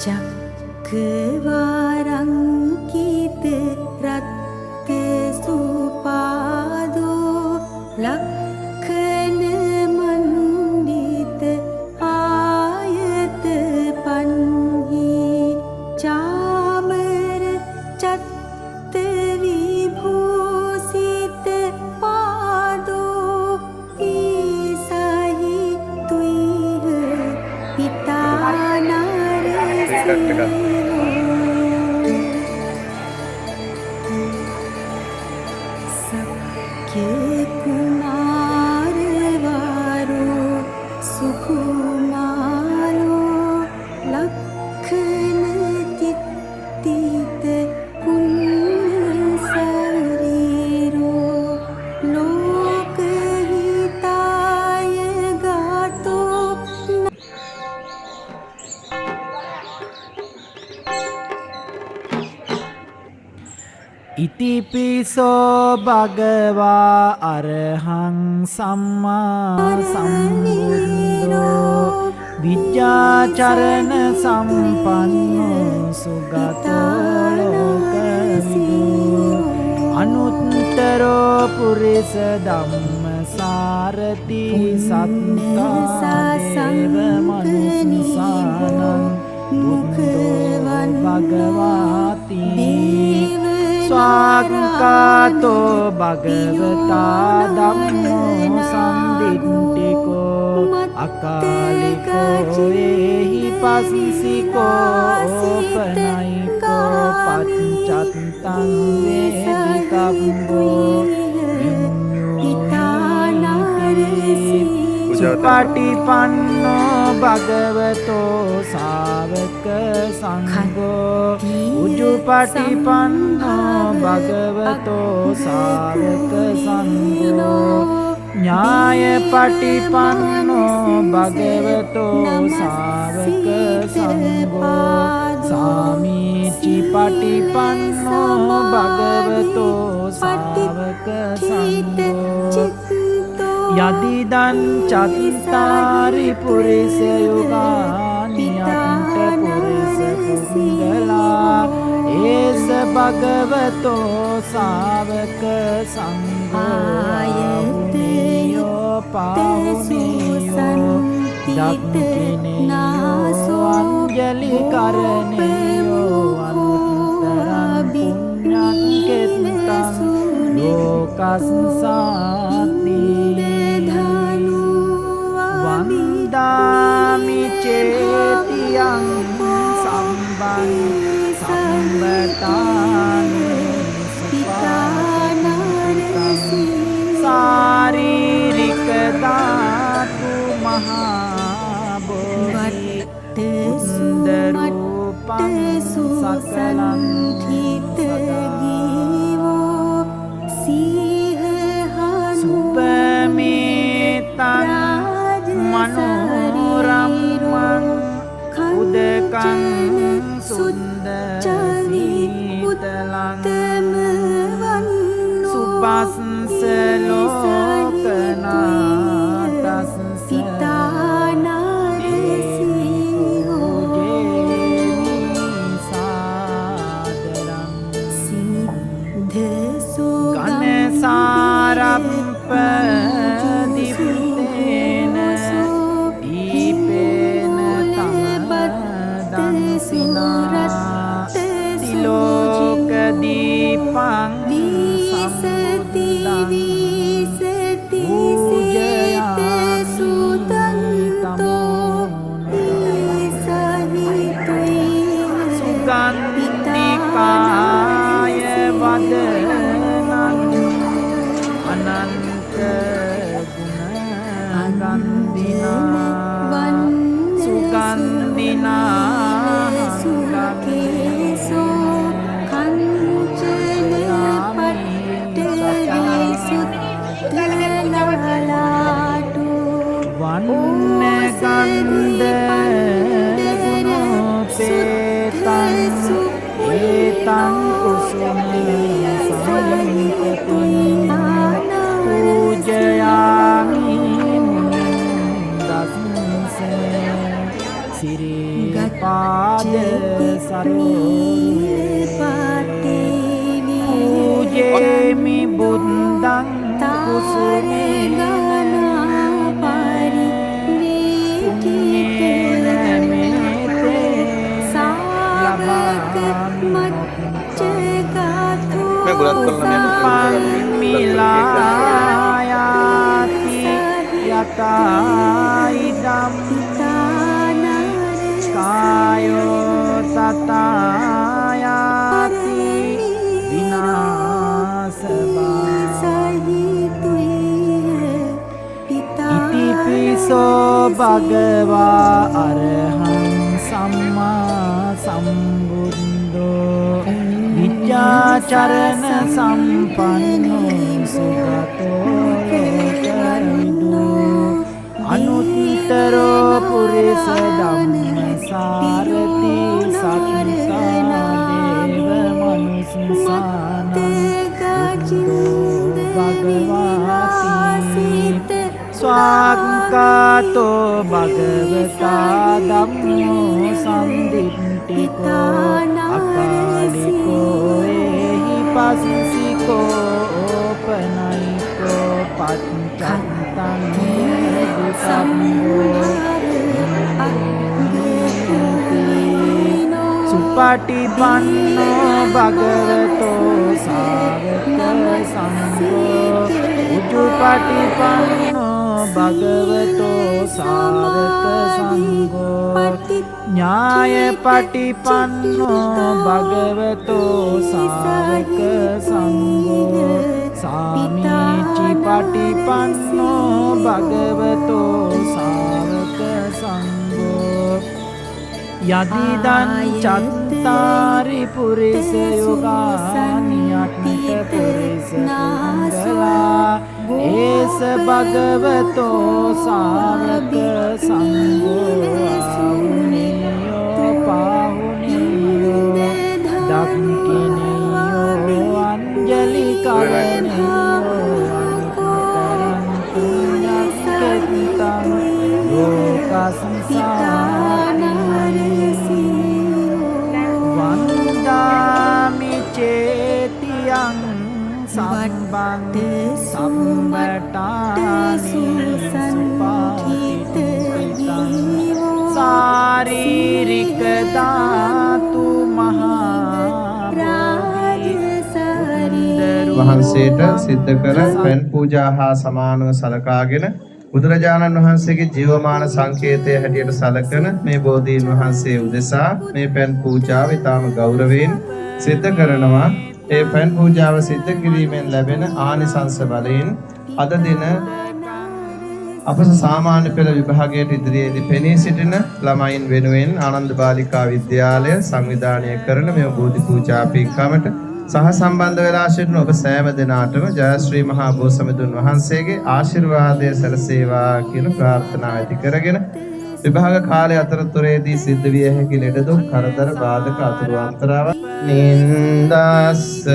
චක්කවාරංකිත රත්ත සුපාදෝ ලක්ඛන මණ්ඩිත ආයත පන්හි චාමර චත්ත විභූසිත පාදෝ ඊසහි තුයිහ පිතානරසේ ඉතිපිසෝ භගවා අරහං සම්මා සම්බුද්ධෝ විද්‍යාචරණ සම්පන්නෝ සුගතෝ ලෝකවිදු අනුත්තරෝ පුරිස ධම්මසාරති සත්තා දේව මනුස්සානං බුද්ධෝ භගවාති ස්වාක්ඛාතෝ භගවතා ධම්මෝ සම්දිට්ඨිකෝ අකාලිකෝ එහි පස්සිකෝ ඕපනයිකෝ පච්චත්තං වේදිකම්බෝ පටිපන්නෝ භගවතෝ සාවක සංඝෝ උජුපටිපන්නෝ භගවතෝ සාවක සංඝෝ ඥාය පටිපන්නෝ භගවතෝ සාවක සංඝෝ සාමීචි පටිපන්නෝ භගවතෝ සාවක සංඝෝ යදිදං චත්තාරි පුරිස යුගානි අන්ත පුරිස පුංගලා ඒස භගවතෝ සාවක සංඝායතයෝ පාවුනියෝ දක්ඛිනේයෝ අංජලි කරණේයෝ අනුත්තරං පුඤ්ඤං කෙත්තං ලෝකස්සාති වන්දාමි චේතියං සම්බන් සම්බතානි සුපානරසි සාරීරික ධාතු මහා බෝධි සුන්දරූපං සකලං හිතගීවෝ සුපමේතං මනෝරම්මං උදකං සුන්දරීතලං සුපස්ස ලෝකනාතස්ස සාරප්ප දිප්තේන දීපේන තම දන්සිනා තිලෝක දීපං සම්බුද්ධං පූජයාමි සුගන්ධිකාය වදනං අනන්ත ගුණ ගන්ධිනා සුගන්ධිනා සුගකේසෝ කංචන පට්ඨ සුත්තලලාටු වන්න ගන්ධ ගුණෝපේතං ඒතං කුසුම සාලිකතුං පූජයාමි දස්ස සිරි පාද සරෝරුහේ පූජේමි බුද්ධං කුසුමේන පුඤ්ඤේන මේතේ ලබාමි මිලායාති යතයිදම් කායෝ තතායාති විනාශබා ඉතිපිසෝ භගවා අරහං සම්මා සම්බුද්ධෝ විද්‍යාචරණ සම්පන්නෝ සුගතෝ ලෝකවිදු අනුත්තරෝ පුරිස ධම්මසාරති සත්තා දේව මනුස්සානං භගවාති ස්වාක්ඛාතෝ භගවතා ධම්මෝ සම්දිට්ඨිකෝ අකාලිකෝ එහි පස්සිකෝ ඕපනයිකෝ පච්චත්තං සම්මෝ සුපටිපන්නෝ භගවතෝ සාවක සංඝෝ උජුපටිපන්නෝ භගවතෝ සාවක සංඝෝ ඥායපටිපන්නෝ භගවතෝ සාවක සංඝෝ සාමීචිපටිපන්නෝ භගවතෝ සාවක සංඝෝ යදිදං චත්තාරි පුරිස යෝගානි අට්ඨ පුරිස කුණ්ඩලා ඒස භගවතෝ සාවක සංඝෝ ආහුනේයෝ පාහුනේයෝ දක්ඛිනේයෝ අංජලි කරණේයෝ අනුතරං පුඤ්ඤක්ඛිතං ලෝකසංසාරේ වන්දාමි චේතියං සම්බන්ත සම්බටානි සුපාතිතං සාරීරික ධාතු මහා වහන්සේට සිද්ධ කර පෙන් පූජා හා සමානව සලකාගෙන බුදුරජාණන් වහන්සේගේ ජීවමාන සංකේතය හැටියට සලකන මේ බෝධීන් වහන්සේ උදෙසා මේ පෙන් පූජාව ඉතාම ගෞරවයෙන් සිද්ධ කරනවා. ඒ පෙන් පූජාව සිද්ධ කිරීමෙන් ලැබෙන ආනිසංස බලයෙන් අද දින අපස සාමාන්‍ය පෙළ විභාගයට ඉදිරියේදී පෙනී සිටින ළමයින් වෙනුවෙන් ආනන්ද බාලිකා විද්‍යාලය සංවිධානය කරන මේ බෝධි පූජා පින්කමට සහ සම්බන්ධ වෙලා සිටින ඔබ සෑම දෙනාටම ජයශ්‍රී මහා බෝසමිඳුන් වහන්සේගේ ආශිර්වාදය සැලසේවා කියන ප්‍රාර්ථනාව ඇති කරගෙන විභාග කාලය අතරතුරේදී සිද්ධ විය හැකි ලෙඩ දුක් කරදර බාධක අතුරු අන්තරාව නින්දස්ස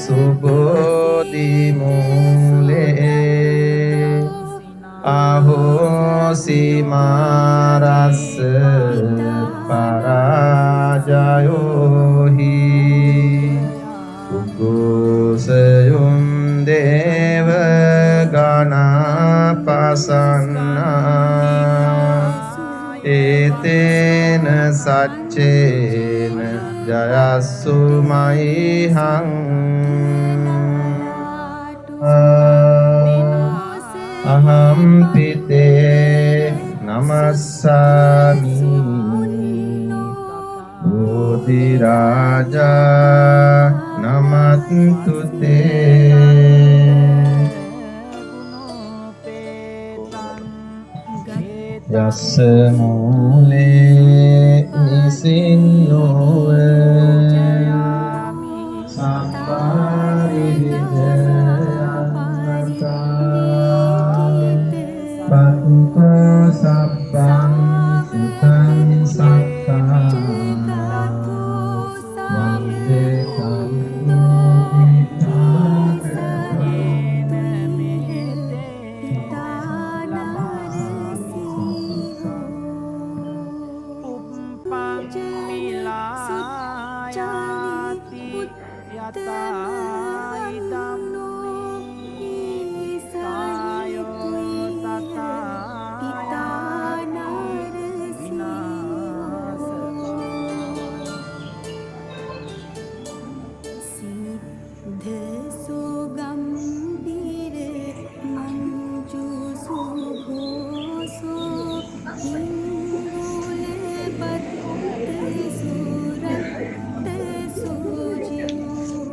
සුබෝධි මූලේ ආහෝසි මාරස්ස පරාජයෝහි ගෝසයුම් දේව ගණපසන්නා ඒතේන සච්චේන ජයස්සු මයිහං අහම් පිතේ නමස්සාමි බෝධි රාජා නමත්තුතේ යස්ස මූලේ නිසින්නෝව සම්පාරි විදයන්නතා පත්තෝ සබ්බං සුතං සක්කා පයාති යතා ඉදම්මේ කායෝ තථායති විනාශවා සිද්ධ සුගම්භීර මංජු සුඝෝසෝ හිංගුල බත් සුරත් සුජියෝ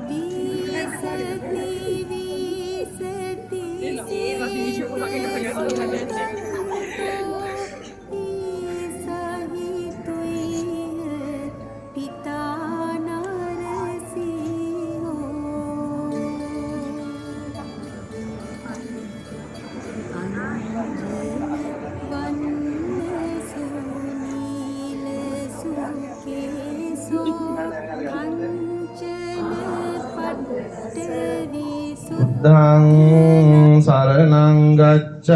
විසති විසති බුද්ධං සරණං ගච්ඡාමි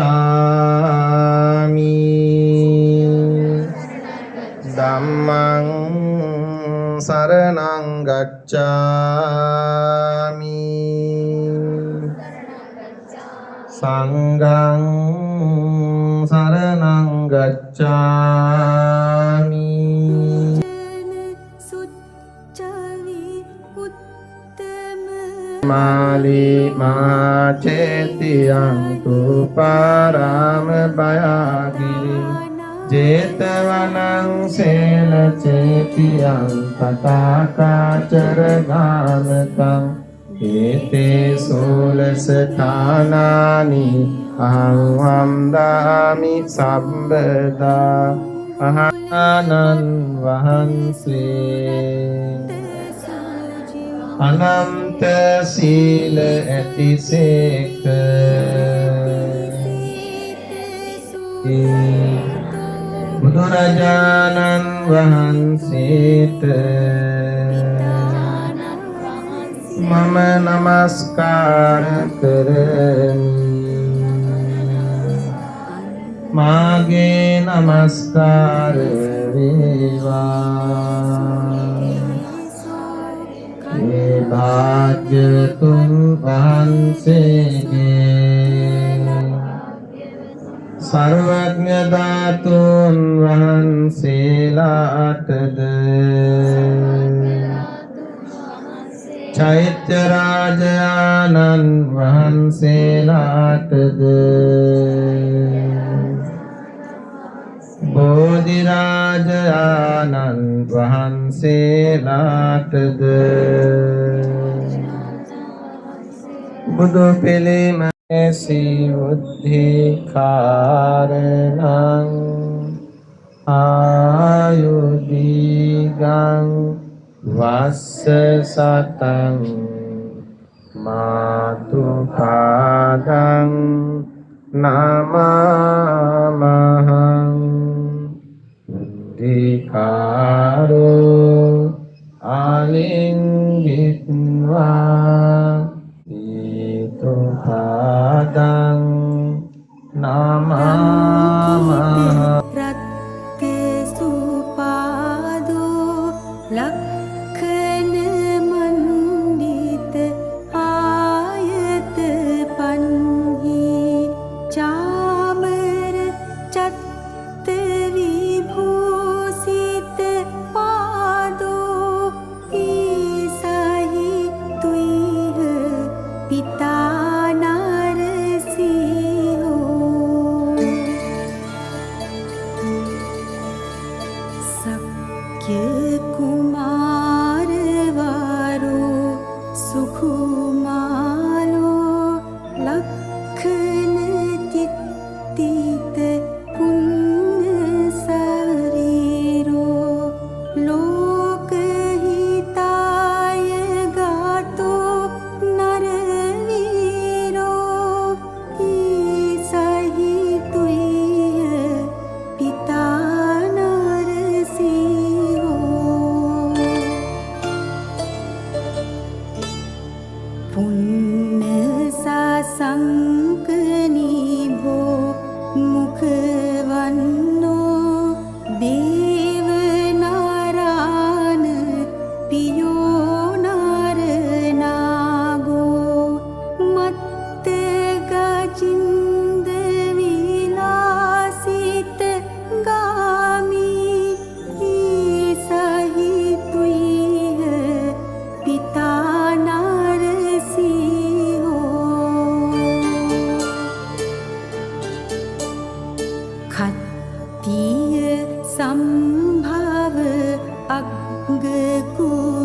ධම්මං සරණං ගච්ඡාමි සංඝං සරණං ගච්ඡාමි මාලි මාචේතියං තුපාරාම භයාගිරි ජේතවනං සේන චේතියං තථාකාචර ගාමකං ඒතේ සෝලස ථානානි අහං වන්දාමි සම්බදා අහනන් වහන්සේ අනන්ත සීල ඇතිසේක බුදුරජාණන් වහන්සේට මම නමස්කාර කරමි මාගේ නමස්කාර වේවා ඒ භාග්‍යතුන් වහන්සේගේ සර්වඥ ධාතුන් වහන්සේලාටද චෛත්‍ය රාජානන් වහන්සේලාටද බෝධි රාජානන් වහන්සේලාටද බුදු පිළිම සිවුද්ධි කාරණං ආයුධිගං වස්ස සතං මාතු පාදං නමමහං ධිකාරෝ ආලිංගිත්වා ඊතු පාදං නමමහං රත්තේසු පාදෝ ලක්ඛන මණ්ඩිත ආයත පන්හි චාමර චත්ත විභූසිත පාදෝ ඊසහි තුයිහ පිතා නරසිංහෝ සක්්‍ය කුමාරවරෝ සුකුමාලෝ ලක්ඛන චිත්තිත පුන්න ශරීරෝ ලෝකහිතාය ගාතෝ නරවීරෝ ඊසහි තුයිය පිතා නරසිංහෝ සම්භව අග්ග කුල